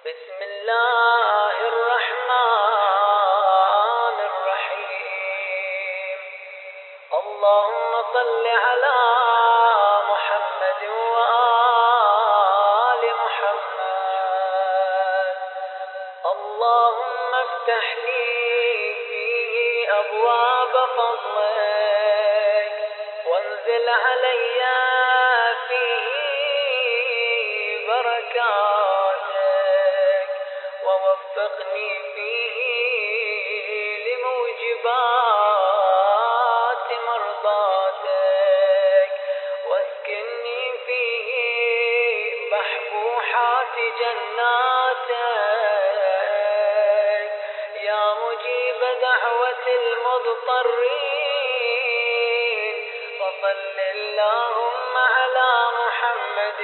بسم الله الرحمن الرحيم. اللهم صل على محمد وآل محمد. اللهم افتح لي فيه أبواب فضلك، وانزل علي فيه بركاتك، ووفقني فيه لموجبات مرضاتك، واسكنني فيه بحبوحات جناتك، يا مجيب دعوة المضطرين. وصل اللهم على محمد